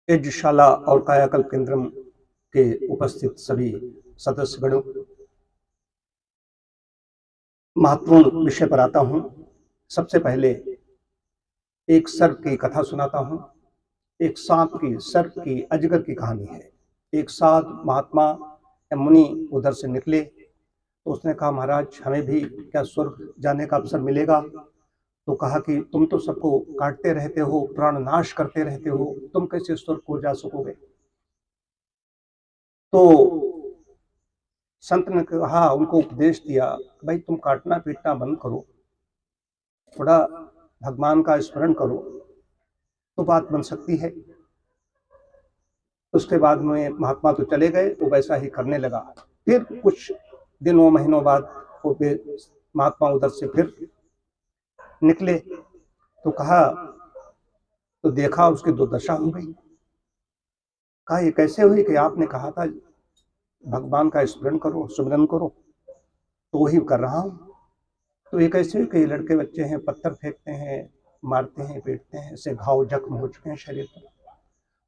यज्ञशाला और कायाकल्प केंद्रम के उपस्थित सभी सदस्यगणों, महत्वपूर्ण विषय पर आता हूं। सबसे पहले एक सर्प की कथा सुनाता हूं। एक सांप की, सर्प की, अजगर की कहानी है। एक साधु महात्मा या मुनि उधर से निकले तो उसने कहा, महाराज हमें भी क्या स्वर्ग जाने का अवसर मिलेगा? तो कहा कि तुम तो सबको काटते रहते हो, प्राण नाश करते रहते हो, तुम कैसे स्वर्ग को जा सकोगे? तो संत ने कहा, उनको उपदेश दिया, भाई तुम काटना पीटना बंद करो, थोड़ा भगवान का स्मरण करो तो बात बन सकती है। उसके बाद में महात्मा तो चले गए, वो वैसा ही करने लगा। फिर कुछ दिनों महीनों बाद वो महात्मा उधर से फिर निकले तो कहा, तो देखा उसकी दुर्दशा हो गई। कहा, ये कैसे हुई कि आपने कहा था भगवान का स्मरण करो, सुमिरन करो, तो वही कर रहा हूं। तो ये कैसे हुई कि ये लड़के बच्चे हैं, पत्थर फेंकते हैं, मारते हैं, पीटते हैं, ऐसे घाव जख्म हो चुके हैं शरीर पर।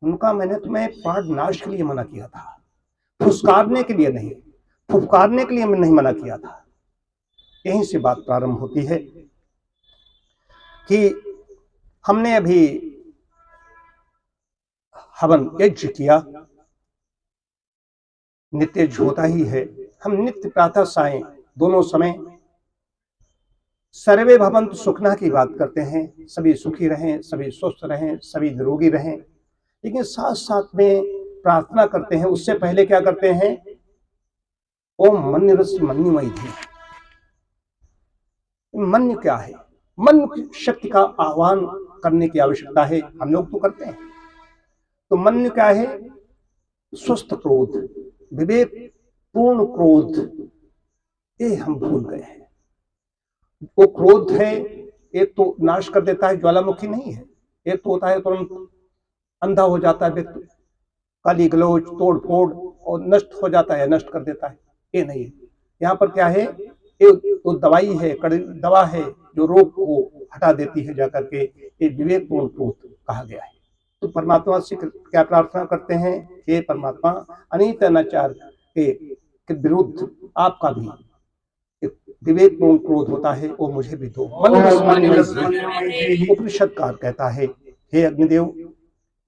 उनका, मैंने तुम्हें प्राण नाश के लिए मना किया था, फुसकारने के लिए नहीं, फुफकारने के लिए मैं नहीं मना किया था। यहीं से बात प्रारंभ होती है कि हमने अभी हवन यज्ञ किया, नित्य यज्ञ होता ही है। हम नित्य प्रातः सायं दोनों समय सर्वे भवन्तु सुखिनः की बात करते हैं, सभी सुखी रहें, सभी स्वस्थ रहें, सभी निरोगी रहें। लेकिन साथ साथ में प्रार्थना करते हैं, उससे पहले क्या करते हैं? ओम मन्यवस्य मन्युमयी धी। मन क्या है? मन की शक्ति का आह्वान करने की आवश्यकता है, हम लोग तो करते हैं। तो मन क्या है? स्वस्थ क्रोध, विवेक पूर्ण क्रोध, ये हम भूल गए हैं। वो क्रोध है, एक तो नाश कर देता है, ज्वालामुखी नहीं है। एक तो होता है तुरंत अंधा हो जाता है व्यक्ति, काली गलोच, तोड़ फोड़ और नष्ट हो जाता है, नष्ट कर देता है। ये नहीं है। यहाँ पर क्या है? ये तो दवाई है, कड़ी दवा है जो रोग को हटा देती है जाकर के। ये विवेकपूर्ण क्रोध कहा गया है। तो परमात्मा से क्या प्रार्थना करते हैं? हे परमात्मा, अनित अनाचार के विरुद्ध आपका भी विवेकपूर्ण क्रोध होता है, वो मुझे भी दो। उपनिषदकार कहता है, हे अग्निदेव,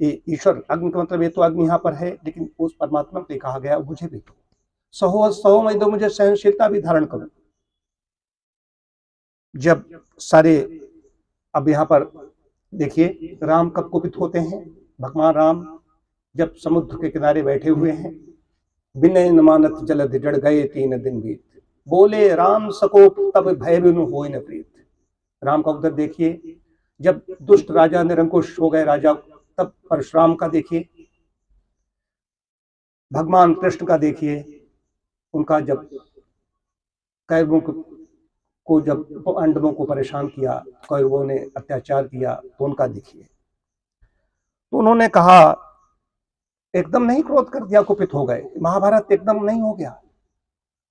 ये ईश्वर, अग्नि का मतलब ये तो अग्नि यहाँ पर है, लेकिन उस परमात्मा से कहा गया मुझे भी दो। सहो मैं दो, मुझे सहनशीलता भी धारण करो। जब सारे, अब यहाँ पर देखिए, राम कब कुपित होते हैं? भगवान राम जब समुद्र के किनारे बैठे हुए हैं, विनय न मानत जलध जड़ गए 3 दिन बीत, बोले राम सकोप तब भय बिनु होय न प्रीत। राम का उधर देखिए, जब दुष्ट राजा निरंकुश हो गए राजा, तब परशुराम का देखिए, भगवान कृष्ण का देखिए, उनका जब कौरवों को, जब पांडवों को परेशान किया, कौरवों ने अत्याचार किया, तो उनका देखिए। तो उन्होंने कहा, एकदम नहीं क्रोध कर दिया, कुपित हो गए। महाभारत एकदम नहीं हो गया।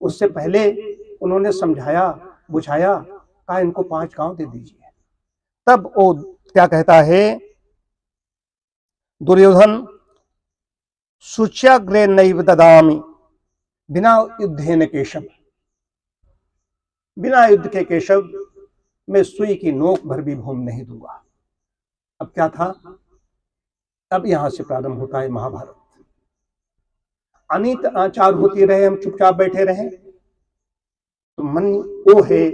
उससे पहले उन्होंने समझाया, बुझाया, कहा इनको 5 गांव दे दीजिए। तब वो क्या कहता है दुर्योधन, शुच्याग्रे नैव ददामि बिना युद्धेन केशव। बिना युद्ध के केशव मैं सुई की नोक भर भी भूमि नहीं दूंगा। अब क्या था? अब यहां से प्रारंभ होता है महाभारत। अनित आचार होती रहे, हम चुपचाप बैठे रहे, तो मन वो है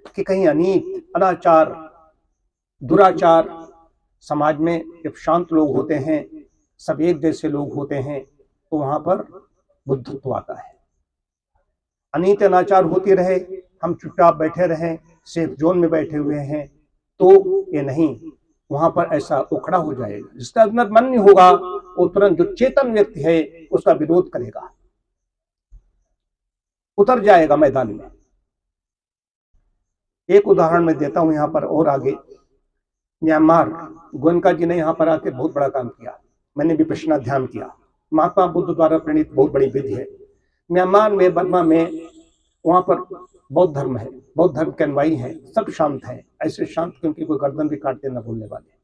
कि कहीं अनित, अनाचार, दुराचार, समाज में जब शांत लोग होते हैं, सब एक जैसे लोग होते हैं, तो वहां पर बुद्धत्व आता है। अनित अनाचार होती रहे, हम चुपचाप बैठे रहें, सेफ जोन में बैठे हुए हैं, तो ये नहीं, वहां पर ऐसा उखड़ा हो जाएगा। जिसका अंदर मन नहीं होगा, वो तुरंत जो चेतन व्यक्ति है उसका विरोध करेगा, उतर जाएगा मैदान में। एक उदाहरण मैं देता हूं यहाँ पर, और आगे म्यांमार, गोयनका जी ने यहाँ पर आके बहुत बड़ा काम किया। मैंने विपश्यना ध्यान किया, महात्मा बुद्ध द्वारा प्रेरित बहुत बड़ी विधि है। म्यांमार में, बर्मा में, वहां पर बौद्ध धर्म है, बौद्ध धर्म के अनुयायी हैं, सब शांत हैं, ऐसे शांत क्योंकि कोई गर्दन भी काटते न बोलने वाले।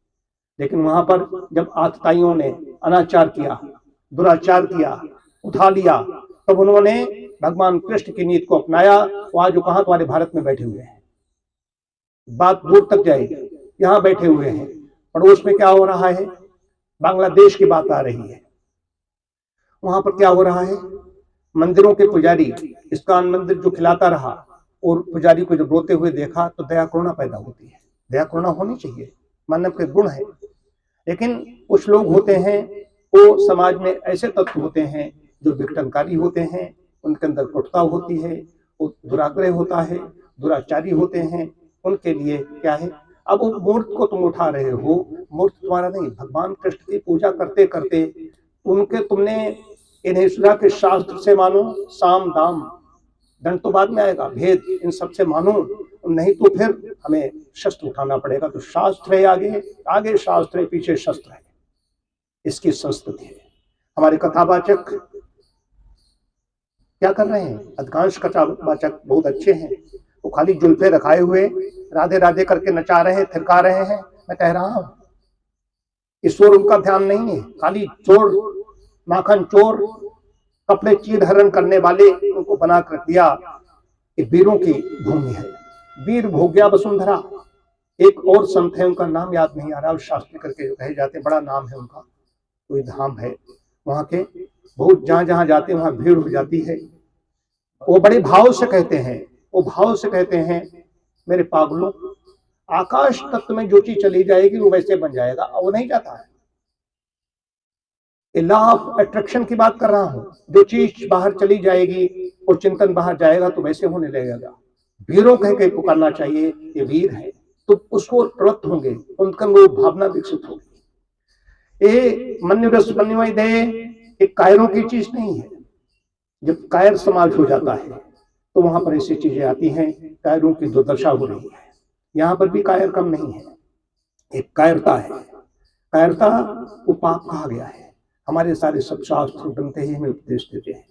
लेकिन वहां पर जब आतताइयों ने अनाचार किया, दुराचार किया, उठा लिया, तब उन्होंने भगवान कृष्ण की नीति को अपनाया। वो आज कहाँ तुम्हारे भारत में बैठे हुए हैं, बात दूर तक जाएगी, यहाँ बैठे हुए हैं। पड़ोस में क्या हो रहा है, बांग्लादेश की बात आ रही है, वहां पर क्या हो रहा है, मंदिरों के पुजारी इस्कॉन मंदिर जो खिलाता रहा और पुजारी को जब रोते हुए देखा तो दया करुणा पैदा होती है। दया करुणा होनी चाहिए, मानव के गुण है। लेकिन कुछ लोग होते हैं, वो समाज में ऐसे तत्व होते हैं जो विघटनकारी होते हैं, उनके अंदर कटुता होती है, वो दुराग्रह होता है, दुराचारी होते हैं। उनके लिए क्या है, अब वो मूर्त को तुम उठा रहे हो, मूर्त तुम्हारा नहीं, भगवान कृष्ण की पूजा करते करते उनके तुमने इन्हें ईश्वर के शास्त्र से मानो, साम दाम दंड तो बाद में आएगा, भेद इन सबसे मानो, नहीं तो फिर हमें शस्त्र उठाना पड़ेगा। तो शास्त्र है आगे, आगे शास्त्र है, पीछे शस्त्र है, इसकी संस्कृति है। हमारे कथावाचक क्या कर रहे हैं, अधिकांश कथावाचक बहुत अच्छे हैं, वो खाली जुल्फे रखाए हुए राधे राधे करके नचा रहे हैं, थिरका रहे हैं। मैं कह रहा हूं ईश्वर उनका ध्यान नहीं है, खाली चोर, माखन चोर, कपड़े चीर हरण करने वाले उनको बना कर दिया। ये वीरों की भूमि है, वीर भोग्या वसुंधरा। एक और संत है, उनका नाम याद नहीं आ रहा, शास्त्री करके जो कहे जाते हैं, बड़ा नाम है उनका, कोई धाम है वहां के, बहुत जहां जहां जाते हैं वहां भीड़ हो जाती है। वो बड़े भाव से कहते हैं, वो भाव से कहते हैं, मेरे पागलों, आकाश तत्व में जो चीज चली जाएगी वो वैसे बन जाएगा, और वो नहीं जाता है। लॉ ऑफ अट्रैक्शन की बात कर रहा हूं, जो चीज बाहर चली जाएगी और चिंतन बाहर जाएगा तो वैसे होने लगेगा। वीरों कह के पुकारना चाहिए, ये वीर है, तो उसको प्रवृत्त होंगे, उनका वो भावना विकसित होगी। ये मन्युरस मन्युमय दे एक कायरों की चीज नहीं है। जब कायर समाज हो जाता है तो वहां पर ऐसी चीजें आती हैं, कायरों की दुर्दशा हो रही है। यहाँ पर भी कायर कम नहीं है, एक कायरता है। कायरता वो पाप कहा गया है, हमारे सारे सब शास्त्र ग्रंथ ही हमें उपदेश देते हैं।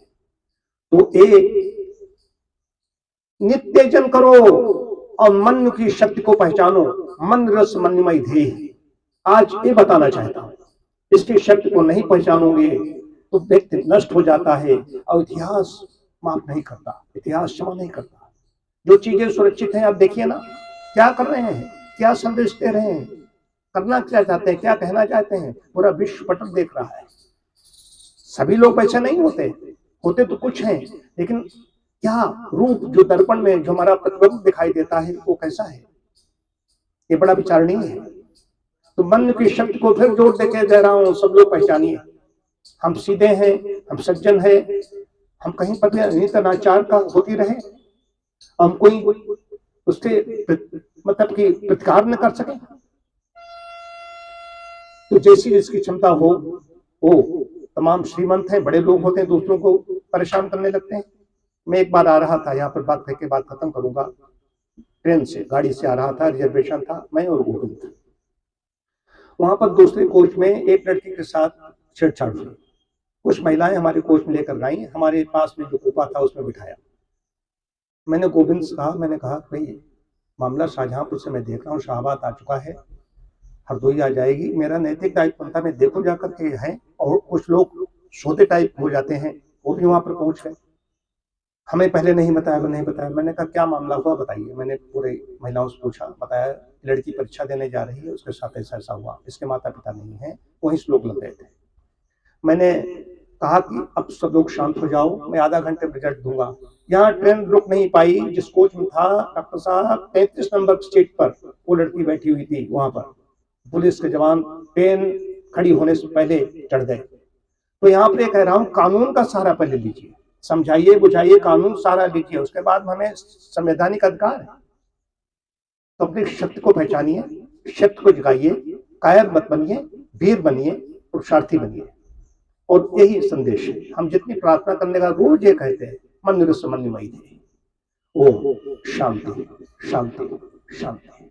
तो एक नित्य जन करो और मन की शक्ति को पहचानो, मन रस मनमय ध्येय। आज ये बताना चाहता हूं, इसकी शक्ति को नहीं पहचानोगे तो व्यक्ति नष्ट हो जाता है और इतिहास माफ नहीं करता, इतिहास क्षमा नहीं करता। जो चीजें सुरक्षित हैं, आप देखिए ना क्या कर रहे हैं, क्या संदेश दे रहे हैं, करना क्या चाहते हैं, क्या कहना चाहते हैं, पूरा विश्व पटल देख रहा है। सभी लोग ऐसे नहीं होते, होते तो कुछ हैं, लेकिन क्या रूप जो दर्पण में जो हमारा प्रतिबिंब दिखाई देता है वो कैसा है, ये बड़ा विचारणीय है। तो मन की शक्ति को फिर जोर देके दे रहा हूं, सब लोग पहचानिए, हम सीधे हैं, हम सज्जन हैं, हम कहीं पर भी अनाचार का होती रहे, हम कोई उसके मतलब कि प्रतिकार न कर सके। तो जैसी जिसकी क्षमता हो, वो तमाम श्रीमंत हैं, बड़े लोग होते हैं, दूसरों को परेशान करने लगते हैं। मैं एक बार आ रहा था, यहाँ पर बात करके बात खत्म करूंगा, ट्रेन से गाड़ी से आ रहा था, रिजर्वेशन था, मैं और गोविंद। वहां पर दूसरे कोच में एक लड़की के साथ छेड़छाड़ हुई, कुछ महिलाएं हमारे कोच में लेकर गई, हमारे पास में जो कूपा था उसमें बिठाया। मैंने गोविंद से कहा, मैंने कहा भाई मामला शाहजहांपुर से मैं देख रहा हूँ, शाहबाद आ चुका है, हरदोई आ जाएगी, मेरा नैतिक दायित्व बनता, मैं देखो जाकर के हैं। और कुछ लोग सोते टाइप हो जाते हैं, वो भी वहां पर पहुंच गए, हमें पहले नहीं बताया, वो नहीं बताया। मैंने कहा क्या मामला हुआ बताइए। मैंने पूरे महिलाओं से पूछा, बताया लड़की परीक्षा देने जा रही है, उसके साथ ऐसा ऐसा हुआ, इसके माता पिता नहीं है, वहीं श्लोक लग गए थे। मैंने कहा कि अब सब लोग शांत हो जाओ, मैं आधा घंटे में रिजल्ट दूंगा। यहाँ ट्रेन रुक नहीं पाई, जिस कोच में था डॉक्टर साहब 33 नंबर सीट पर वो लड़की बैठी हुई थी, वहां पर पुलिस के जवान ट्रेन खड़ी होने से पहले चढ़ गए। तो यहाँ पर कह रहा हूँ, कानून का सहारा पहले लीजिए, समझाइए बुझाइए, कानून सहारा लीजिए, उसके बाद हमें संवैधानिक अधिकार है। तो अपनी शक्ति को पहचानिए, शक्ति को जगाइए, कायर मत बनिए, वीर बनिए, पुरुषार्थी बनिए। और यही संदेश है। हम जितनी प्रार्थना करने का रोज ये कहते हैं, मन निरस मन निमय थे। ओम शांति शांति शांति।